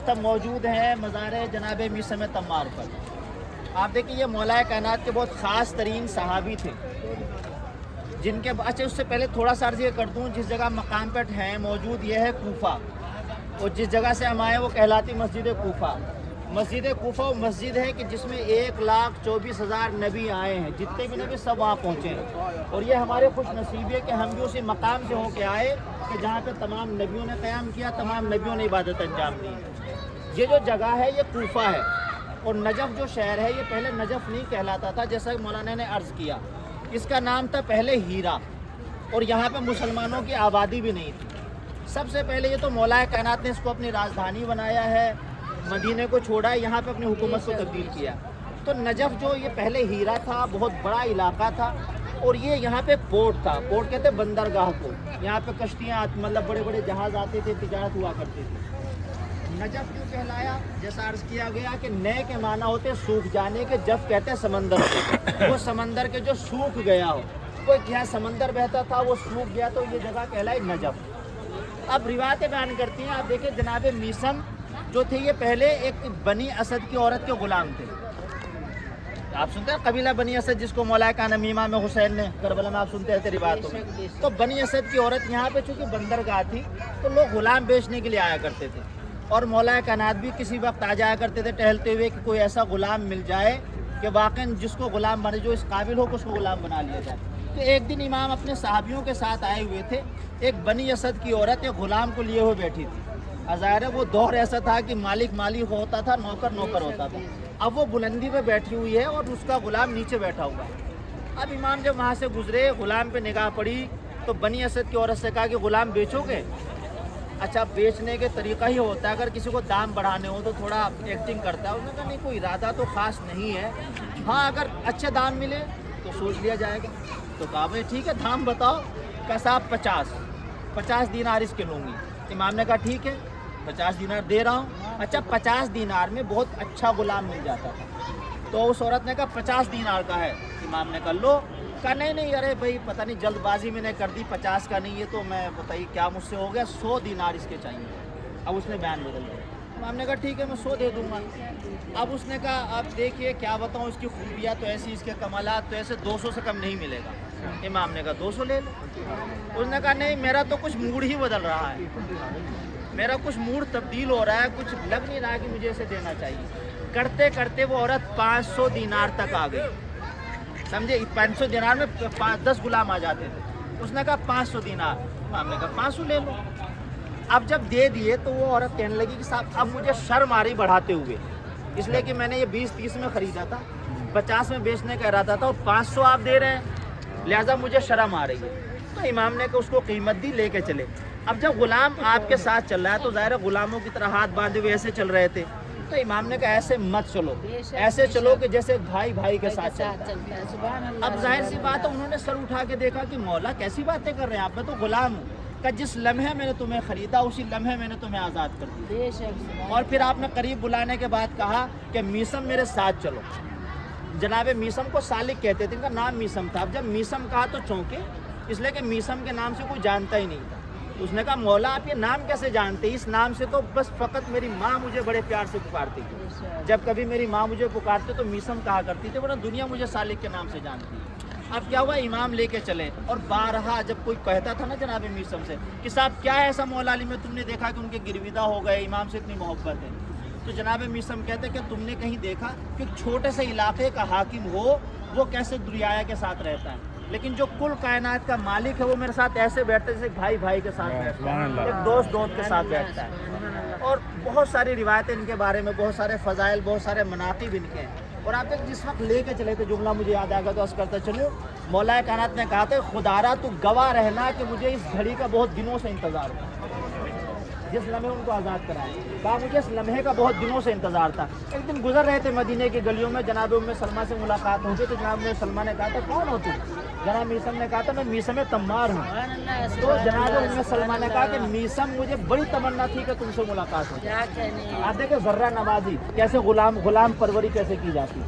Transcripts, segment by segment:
تب موجود ہیں مزار جناب میثم تمار پر. آپ دیکھیں یہ مولا کائنات کے بہت خاص ترین صحابی تھے جن کے اچھا اس سے پہلے تھوڑا سا عرض یہ کر دوں جس جگہ مقام پر ہیں موجود یہ ہے کوفہ, اور جس جگہ سے ہم آئے وہ کہلاتی مسجد کوفہ. مسجد کوفہ وہ مسجد ہے کہ جس میں 1,24,000 نبی آئے ہیں, جتنے بھی نبی سب وہاں پہنچے ہیں. اور یہ ہمارے خوش نصیبی ہے کہ ہم بھی اسی مقام سے ہو کے آئے کہ جہاں پہ تمام نبیوں نے قیام کیا, تمام نبیوں نے عبادت انجام دی. یہ جو جگہ ہے یہ کوفہ ہے, اور نجف جو شہر ہے یہ پہلے نجف نہیں کہلاتا تھا جیسا کہ مولانا نے عرض کیا. اس کا نام تھا پہلے ہیرا, اور یہاں پہ مسلمانوں کی آبادی بھی نہیں تھی. سب سے پہلے یہ تو مولا کائنات نے اس کو اپنی راجدھانی بنایا ہے, مدینے کو چھوڑا ہے, یہاں پہ اپنی حکومت کو تبدیل کیا. تو نجف جو یہ پہلے ہیرا تھا, بہت بڑا علاقہ تھا, اور یہ یہاں پہ پورٹ تھا. پورٹ کہتے ہیں بندرگاہ کو. یہاں پہ کشتیاں مطلب بڑے بڑے جہاز آتے تھے, تجارت ہوا کرتی تھی. نجف کیوں کہلایا؟ جیسا عرض کیا گیا کہ نئے کے معنی ہوتے سوکھ جانے کے, جف کہتے ہیں سمندر کو. وہ سمندر کے جو سوکھ گیا ہو, کوئی یہاں سمندر بہتا تھا وہ سوکھ گیا تو یہ جگہ کہلائی نجف. اب روایتیں بیان کرتی ہیں. آپ دیکھیں جناب میثم جو تھے یہ پہلے ایک بنی اسد کی عورت کے غلام تھے. آپ سنتے ہیں قبیلہ بنی اسد جس کو مولا کا نام امام حسین نے کربلا میں آپ سنتے رہتے روایتوں میں. تو بنی اسد کی عورت یہاں پہ چونکہ بندرگاہ تھی تو لوگ غلام بیچنے کے لیے آیا کرتے تھے, اور مولا کائنات بھی کسی وقت آ جایا کرتے تھے ٹہلتے ہوئے کہ کوئی ایسا غلام مل جائے کہ واقعاً جس کو غلام بنے, جو اس قابل ہو کہ اس کو غلام بنا لیا جائے. تو ایک دن امام اپنے صحابیوں کے ساتھ آئے ہوئے تھے. ایک بنی اسد کی عورت ایک غلام کو لیے ہوئے بیٹھی تھی. ظاہر ہے وہ دور ایسا تھا کہ مالک مالک ہوتا تھا, نوکر نوکر ہوتا تھا. اب وہ بلندی پہ بیٹھی ہوئی ہے اور اس کا غلام نیچے بیٹھا ہوا ہے. اب امام جب وہاں سے گزرے, غلام پہ نگاہ پڑی تو بنی اسد کی عورت سے کہا کہ غلام بیچو گے؟ اچھا بیچنے کے طریقہ ہی ہوتا ہے اگر کسی کو دام بڑھانے ہو تو تھوڑا ایکٹنگ کرتا ہے. انہوں نے کہا نہیں کوئی ارادہ تو خاص نہیں ہے, ہاں اگر اچھے دام ملے تو سوچ لیا جائے گا. تو کہا بھائی ٹھیک ہے دام بتاؤ. کیسا؟ 50 دینار اس کے لوں گی. امام نے کہا ٹھیک ہے 50 دینار دے رہا ہوں. اچھا 50 دینار میں بہت اچھا غلام مل جاتا تھا. تو اس عورت نے کہا 50 دینار کا ہے. امام نے کہا لو. کہا نہیں ارے بھائی پتہ نہیں جلد بازی میں نے کر دی, 50 کا نہیں ہے تو میں بتائیے کیا مجھ سے ہو گیا, 100 دینار اس کے چاہیے. اب اس نے بیان بدل دیا. امام نے کہا ٹھیک ہے میں 100 دے دوں گا. اب اس نے کہا اب دیکھیے کیا بتاؤں, اس کی خوبیاں تو ایسی, اس کے کمالات تو ایسے, 200 سے کم نہیں ملے گا. امام نے کہا 200 لے لو. اس نے کہا نہیں میرا تو کچھ موڈ ہی بدل رہا ہے, میرا کچھ موڈ تبدیل ہو رہا ہے, کچھ لگ نہیں رہا کہ مجھے اسے دینا چاہیے. کرتے کرتے وہ عورت 500 دینار تک آ گئی. سمجھے 500 دینار میں 10 غلام آ جاتے تھے. اس نے کہا 500 دینار. امام نے کہا 500 لے لو. اب جب دے دیے تو وہ عورت کہنے لگی کہ صاحب اب مجھے شرم آ رہی بڑھاتے ہوئے, اس لیے کہ میں نے یہ 20-30 میں خریدا تھا, 50 میں بیچنے کا ارادہ تھا, اور 500 آپ دے رہے ہیں, لہٰذا مجھے شرم آ رہی ہے. تو امام نے اس کو قیمت دی, لے کے چلے. اب جب غلام آپ کے ساتھ چل رہا ہے تو ظاہر غلاموں کی طرح ہاتھ باندھے ہوئے ایسے چل رہے تھے. تو امام نے کہا ایسے مت چلو, ایسے چلو کہ جیسے بھائی بھائی کے ساتھ چلتا ہے. اب ظاہر سی بات ہے انہوں نے سر اٹھا کے دیکھا کہ مولا کیسی باتیں کر رہے ہیں آپ, میں تو غلام ہوں. کہ جس لمحے میں نے تمہیں خریدا اسی لمحے میں نے تمہیں آزاد کر دیا. اور پھر آپ نے قریب بلانے کے بعد کہا کہ میثم میرے ساتھ چلو. جناب میثم کو سالک کہتے تھے, ان کا نام میثم تھا. اب جب میثم کہا تو چونکے, اس لیے کہ میثم کے نام سے کوئی جانتا ہی نہیں تھا. اس نے کہا مولا آپ یہ نام کیسے جانتے؟ اس نام سے تو بس فقط میری ماں مجھے بڑے پیار سے پکارتی تھی. جب کبھی میری ماں مجھے پکارتے تو میثم کہا کرتی تھی, ورنہ دنیا مجھے سالک کے نام سے جانتی ہے. اب کیا ہوا, امام لے کے چلے, اور بارہا جب کوئی کہتا تھا نا جناب میثم سے کہ صاحب کیا ہے ایسا مولا علی میں تم نے دیکھا کہ ان کے گرویدہ ہو گئے, امام سے اتنی محبت ہے, تو جناب میثم کہتے کہ تم نے کہیں دیکھا کہ چھوٹے سے علاقے کا حاکم ہو وہ کیسے دریایا کے ساتھ رہتا ہے, لیکن جو کل کائنات کا مالک ہے وہ میرے ساتھ ایسے بیٹھتا ہے جیسے بھائی بھائی کے ساتھ بیٹھتا ہے, ایک دوست دوست کے ساتھ بیٹھتا ہے. اور بہت ساری روایتیں ان کے بارے میں, بہت سارے فضائل, بہت سارے مناقب ان کے ہیں. اور آپ جس وقت لے کے چلے تھے, جملہ مجھے یاد آ گیا تو عرض کرتا چلو, مولا کائنات نے کہا تھا خدارا تو گواہ رہنا کہ مجھے اس گھڑی کا بہت دنوں سے انتظار تھا. جس لمحے ان کو آزاد کرائے, کہا مجھے اس لمحے کا بہت دنوں سے انتظار تھا. ایک دن گزر رہے تھے مدینے کی گلیوں میں, جناب ام سلمہ سے ملاقات ہوئی تو جناب سلمہ نے کہا تھا کون ہو تم؟ جناب میثم نے کہا تھا میں میثم تمار ہوں. تو جناب ام سلمہ نے کہا کہ میثم مجھے بڑی تمنا تھی کہ تم سے ملاقات ہو جائے. آپ دیکھیں ذرہ نوازی کیسے, غلام پروری کیسے کی جاتی.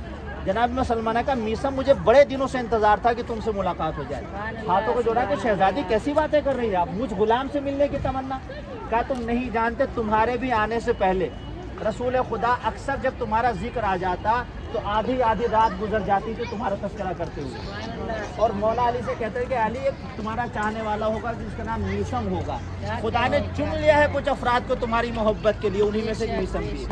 جناب میں سلمان نے کہا میثم مجھے بڑے دنوں سے انتظار تھا کہ تم سے ملاقات ہو جائے. ہاتھوں کو جوڑا کہ شہزادی کیسی باتیں کر رہی ہے آپ, مجھ غلام سے ملنے کی تمنا. کہا تم نہیں جانتے تمہارے بھی آنے سے پہلے رسول خدا اکثر جب تمہارا ذکر آ جاتا تو آدھی آدھی رات گزر جاتی تھی تمہارا تذکرہ کرتے ہوئے. اور مولا علی سے کہتے ہیں کہ علی ایک تمہارا چاہنے والا ہوگا جس کا نام میسم ہوگا. خدا نے چن لیا ہے کچھ افراد کو تمہاری محبت کے لیے, انہی میں سے میسم بھی.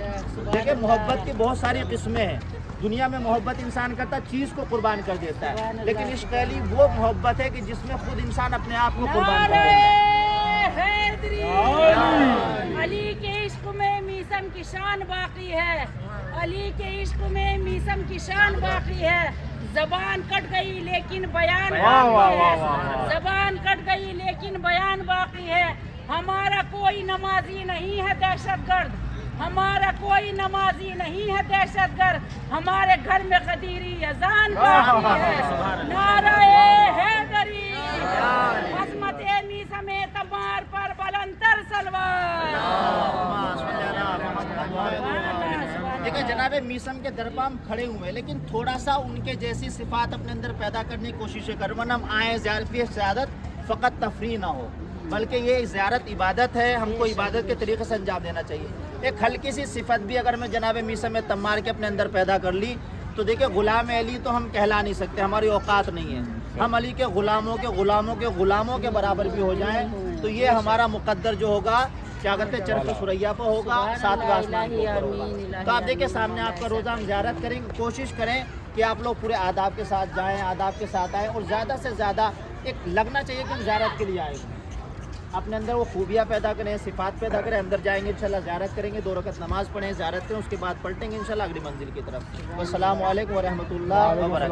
دیکھیں محبت کی بہت ساری قسمیں ہیں. دنیا میں محبت انسان کرتا چیز کو قربان کر دیتا ہے, لیکن عشق علی وہ محبت ہے کہ جس میں خود انسان اپنے آپ کو قربان کر دیتا ہے. علی کے عشق میں میسم کی شان باقی ہے, علی کے عشق میں میسم کی شان باقی ہے. زبان کٹ گئی لیکن بیان باقی ہے, زبان کٹ گئی لیکن بیان باقی ہے. ہمارا کوئی نمازی نہیں ہے دہشت گرد, ہمارا کوئی نمازی نہیں ہے دہشت گرد, ہمارے گھر میں قدیری اذان باقی ہے. نعرہ حیدری, عظمت میسم تمار پر بلندتر سلوات. دیکھیں جناب میسم کے در پہ ہم کھڑے ہوئے, لیکن تھوڑا سا ان کے جیسی صفات اپنے اندر پیدا کرنے کی کوشش کریں, ورنہ ہم آئیں زیارت فقط تفریح نہ ہو, بلکہ یہ زیارت عبادت ہے. ہم کو عبادت کے طریقے سے انجام دینا چاہیے. ایک ہلکی سی صفت بھی اگر میں جناب میسم تمار کے اپنے اندر پیدا کر لی تو دیکھیں غلام علی تو ہم کہلا نہیں سکتے, ہماری اوقات نہیں ہے. ہم علی کے غلاموں کے برابر بھی ہو جائیں تو یہ ہمارا مقدر جو ہوگا کیا کہتے ہیں چرخ سریا پہ ہوگا, ساتواں آسمان کے اوپر ہوگا. تو آپ دیکھیں سامنے آپ کا روزہ ہم زیارت کریں, کوشش کریں کہ آپ لوگ پورے آداب کے ساتھ جائیں, آداب کے ساتھ آئیں, اور زیادہ سے زیادہ ایک لگنا چاہیے کہ ہم زیارت کے لیے آئیں. اپنے اندر وہ خوبیاں پیدا کریں, صفات پیدا کریں. اندر جائیں گے انشاءاللہ زیارت کریں گے, 2 رکعت نماز پڑھیں, زیارت کریں, اس کے بعد پلٹیں گے انشاءاللہ اگلی منزل کی طرف. والسلام علیکم ورحمۃ اللہ وبرکاتہ.